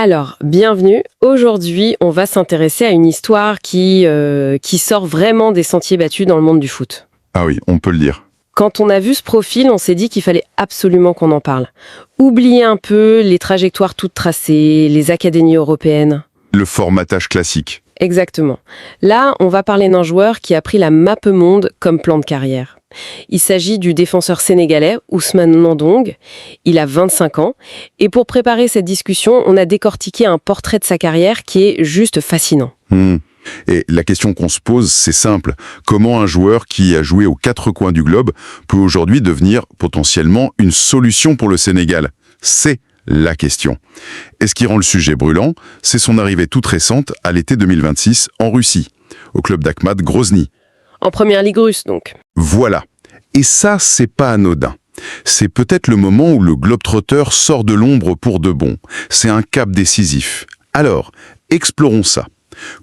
Alors, bienvenue. Aujourd'hui, on va s'intéresser à une histoire qui sort vraiment des sentiers battus dans le monde du foot. Ah oui, on peut le dire. Quand on a vu ce profil, on s'est dit qu'il fallait absolument qu'on en parle. Oubliez un peu les trajectoires toutes tracées, les académies européennes. Le formatage classique. Exactement. Là, on va parler d'un joueur qui a pris la map monde comme plan de carrière. Il s'agit du défenseur sénégalais Ousmane Ndong. Il a 25 ans. Et pour préparer cette discussion, on a décortiqué un portrait de sa carrière qui est juste fascinant. Et la question qu'on se pose, c'est simple. Comment un joueur qui a joué aux quatre coins du globe peut aujourd'hui devenir potentiellement une solution pour le Sénégal? C'est la question. Et ce qui rend le sujet brûlant, c'est son arrivée toute récente à l'été 2026 en Russie, au club d'Akhmat Grozny. En première ligue russe, donc. Voilà. Et ça, c'est pas anodin. C'est peut-être le moment où le globetrotter sort de l'ombre pour de bon. C'est un cap décisif. Alors, explorons ça.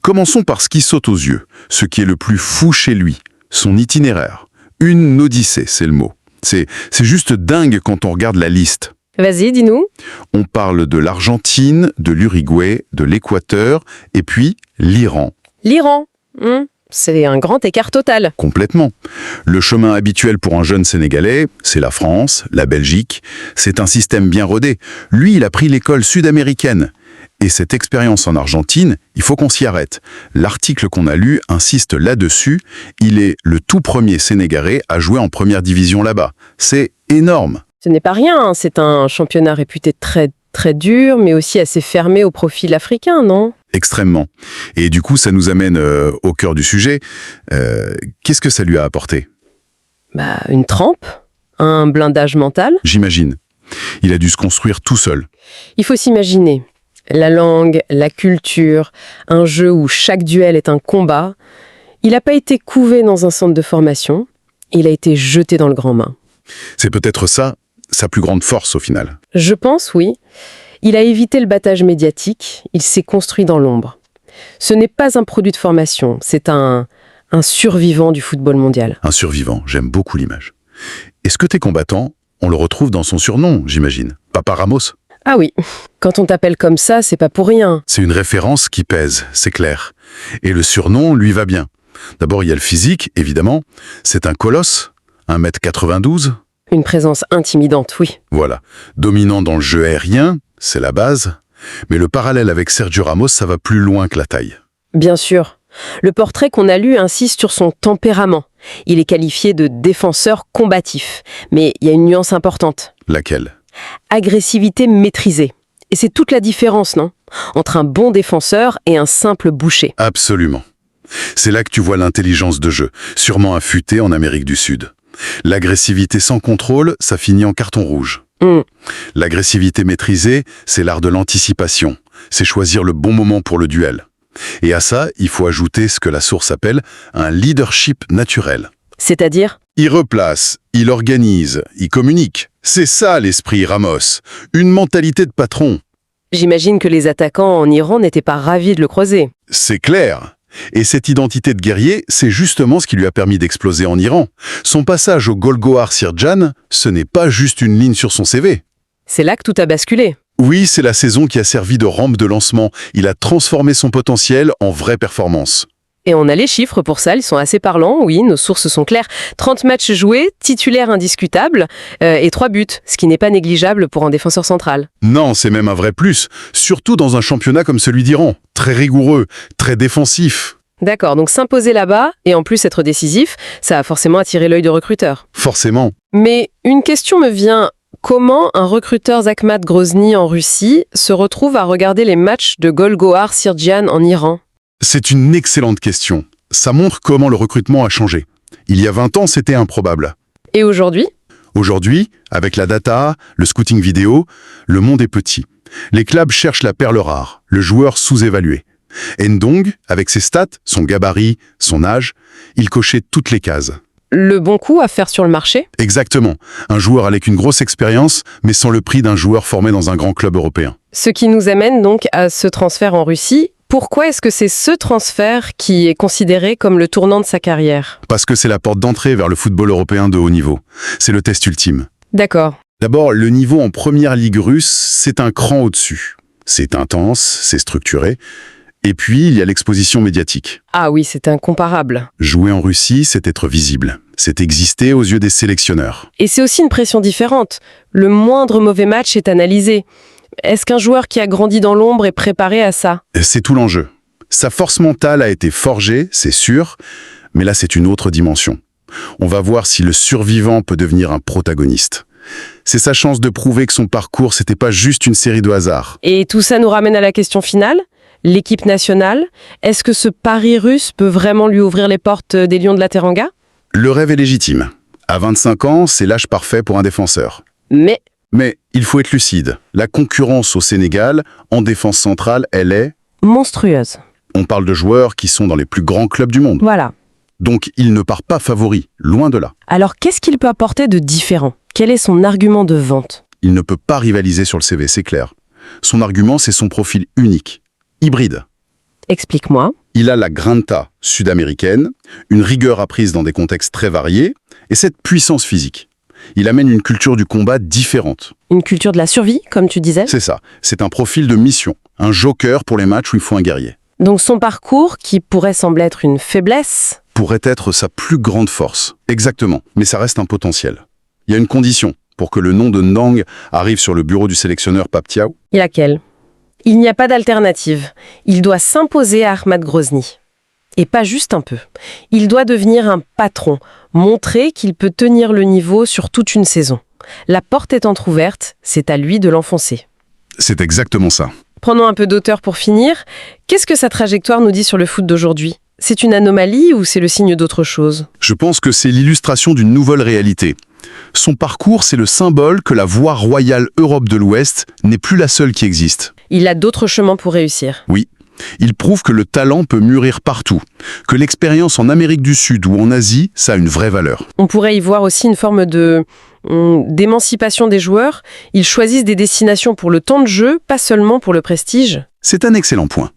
Commençons par ce qui saute aux yeux, ce qui est le plus fou chez lui, son itinéraire. Une odyssée, c'est le mot. C'est juste dingue quand on regarde la liste. Vas-y, dis-nous. On parle de l'Argentine, de l'Uruguay, de l'Équateur, et puis l'Iran. L'Iran. C'est un grand écart total. Complètement. Le chemin habituel pour un jeune Sénégalais, c'est la France, la Belgique. C'est un système bien rodé. Lui, il a pris l'école sud-américaine. Et cette expérience en Argentine, il faut qu'on s'y arrête. L'article qu'on a lu insiste là-dessus. Il est le tout premier Sénégalais à jouer en première division là-bas. C'est énorme. Ce n'est pas rien, c'est un championnat réputé très, très dur, mais aussi assez fermé au profil africain, non ? Extrêmement. Et du coup, ça nous amène au cœur du sujet. Qu'est-ce que ça lui a apporté ? Une trempe, un blindage mental. J'imagine. Il a dû se construire tout seul. Il faut s'imaginer. La langue, la culture, un jeu où chaque duel est un combat. Il n'a pas été couvé dans un centre de formation, il a été jeté dans le grand bain. C'est peut-être ça, sa plus grande force au final. Je pense, oui. Il a évité le battage médiatique, il s'est construit dans l'ombre. Ce n'est pas un produit de formation, c'est un survivant du football mondial. Un survivant, j'aime beaucoup l'image. Et ce côté combattant, on le retrouve dans son surnom, j'imagine. Papa Ramos. Ah oui, quand on t'appelle comme ça, c'est pas pour rien. C'est une référence qui pèse, c'est clair. Et le surnom lui va bien. D'abord, il y a le physique, évidemment. C'est un colosse, 1m92. Une présence intimidante, oui. Voilà. Dominant dans le jeu aérien, c'est la base. Mais le parallèle avec Sergio Ramos, ça va plus loin que la taille. Bien sûr. Le portrait qu'on a lu insiste sur son tempérament. Il est qualifié de défenseur combatif. Mais il y a une nuance importante. Laquelle ? Agressivité maîtrisée. Et c'est toute la différence, non ? Entre un bon défenseur et un simple boucher. Absolument. C'est là que tu vois l'intelligence de jeu, sûrement affûtée en Amérique du Sud. L'agressivité sans contrôle, ça finit en carton rouge. L'agressivité maîtrisée, c'est l'art de l'anticipation. C'est choisir le bon moment pour le duel. Et à ça, il faut ajouter ce que la source appelle un leadership naturel. C'est-à-dire ? Il replace, il organise, il communique. C'est ça l'esprit Ramos. Une mentalité de patron. J'imagine que les attaquants en Iran n'étaient pas ravis de le croiser. C'est clair. Et cette identité de guerrier, c'est justement ce qui lui a permis d'exploser en Iran. Son passage au Golgoar Sirjan, ce n'est pas juste une ligne sur son CV. C'est là que tout a basculé. Oui, c'est la saison qui a servi de rampe de lancement. Il a transformé son potentiel en vraie performance. Et on a les chiffres pour ça, ils sont assez parlants, oui, nos sources sont claires. 30 matchs joués, titulaire indiscutable, et 3 buts, ce qui n'est pas négligeable pour un défenseur central. Non, c'est même un vrai plus, surtout dans un championnat comme celui d'Iran. Très rigoureux, très défensif. D'accord, donc s'imposer là-bas, et en plus être décisif, ça a forcément attiré l'œil de recruteurs. Forcément. Mais une question me vient, comment un recruteur Akhmat Grozny en Russie se retrouve à regarder les matchs de Golgoar Sirjan en Iran ? C'est une excellente question. Ça montre comment le recrutement a changé. Il y a 20 ans, c'était improbable. Et aujourd'hui ? Aujourd'hui, avec la data, le scouting vidéo, le monde est petit. Les clubs cherchent la perle rare, le joueur sous-évalué. Ndong, avec ses stats, son gabarit, son âge, il cochait toutes les cases. Le bon coup à faire sur le marché ? Exactement. Un joueur avec une grosse expérience, mais sans le prix d'un joueur formé dans un grand club européen. Ce qui nous amène donc à ce transfert en Russie. Pourquoi est-ce que c'est ce transfert qui est considéré comme le tournant de sa carrière ? Parce que c'est la porte d'entrée vers le football européen de haut niveau. C'est le test ultime. D'accord. D'abord, le niveau en première ligue russe, c'est un cran au-dessus. C'est intense, c'est structuré. Et puis, il y a l'exposition médiatique. Ah oui, c'est incomparable. Jouer en Russie, c'est être visible. C'est exister aux yeux des sélectionneurs. Et c'est aussi une pression différente. Le moindre mauvais match est analysé. Est-ce qu'un joueur qui a grandi dans l'ombre est préparé à ça? C'est tout l'enjeu. Sa force mentale a été forgée, c'est sûr, mais là, c'est une autre dimension. On va voir si le survivant peut devenir un protagoniste. C'est sa chance de prouver que son parcours, c'était pas juste une série de hasards. Et tout ça nous ramène à la question finale. L'équipe nationale, est-ce que ce pari russe peut vraiment lui ouvrir les portes des Lions de la Teranga? Le rêve est légitime. À 25 ans, c'est l'âge parfait pour un défenseur. Mais Mais il faut être lucide. La concurrence au Sénégal, en défense centrale, elle est... monstrueuse. On parle de joueurs qui sont dans les plus grands clubs du monde. Voilà. Donc il ne part pas favori, loin de là. Alors qu'est-ce qu'il peut apporter de différent? Quel est son argument de vente? Il ne peut pas rivaliser sur le CV, c'est clair. Son argument, c'est son profil unique. Hybride. Explique-moi. Il a la grinta sud-américaine, une rigueur apprise dans des contextes très variés, et cette puissance physique. Il amène une culture du combat différente. Une culture de la survie, comme tu disais. C'est ça, c'est un profil de mission, un joker pour les matchs où il faut un guerrier. Donc son parcours, qui pourrait sembler être une faiblesse, Pourrait être sa plus grande force. Exactement, mais ça reste un potentiel. Il y a une condition pour que le nom de Ndang arrive sur le bureau du sélectionneur Pape Thiaw. et laquelle? Il n'y a pas d'alternative. Il doit s'imposer à Ahmad Grozny. Et pas juste un peu. Il doit devenir un patron, montrer qu'il peut tenir le niveau sur toute une saison. La porte étant ouverte, c'est à lui de l'enfoncer. C'est exactement ça. Prenons un peu d'auteur pour finir. Qu'est-ce que sa trajectoire nous dit sur le foot d'aujourd'hui? C'est une anomalie ou c'est le signe d'autre chose? Je pense que c'est l'illustration d'une nouvelle réalité. Son parcours, c'est le symbole que la voie royale Europe de l'Ouest n'est plus la seule qui existe. Il a d'autres chemins pour réussir. Oui, il prouve que le talent peut mûrir partout, que l'expérience en Amérique du Sud ou en Asie, ça a une vraie valeur. On pourrait y voir aussi une forme d'émancipation des joueurs. Ils choisissent des destinations pour le temps de jeu, pas seulement pour le prestige. C'est un excellent point.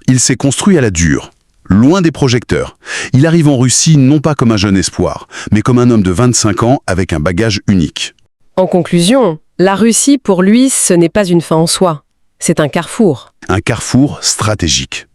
Il s'est construit à la dure, loin des projecteurs. Il arrive en Russie non pas comme un jeune espoir, mais comme un homme de 25 ans avec un bagage unique. En conclusion, la Russie, pour lui, ce n'est pas une fin en soi. C'est un carrefour. Un carrefour stratégique.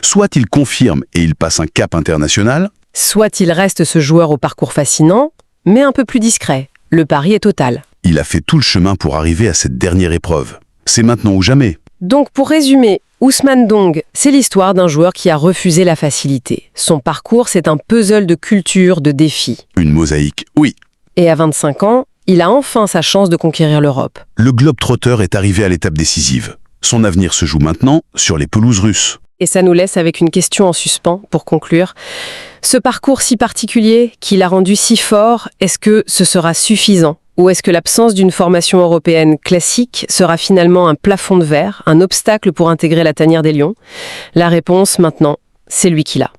Soit il confirme et il passe un cap international, Soit il reste ce joueur au parcours fascinant, mais un peu plus discret. Le pari est total. il a fait tout le chemin pour arriver à cette dernière épreuve. C'est maintenant ou jamais. Donc pour résumer, Ousmane Dong, c'est l'histoire d'un joueur qui a refusé la facilité. Son parcours, c'est un puzzle de culture, de défis. Une mosaïque, oui. Et à 25 ans, il a enfin sa chance de conquérir l'Europe. Le globe-trotteur est arrivé à l'étape décisive. Son avenir se joue maintenant sur les pelouses russes. Et ça nous laisse avec une question en suspens, pour conclure. Ce parcours si particulier, qui l'a rendu si fort, est-ce que ce sera suffisant? Ou est-ce que l'absence d'une formation européenne classique sera finalement un plafond de verre, un obstacle pour intégrer la tanière des Lions? La réponse, maintenant, c'est lui qui l'a.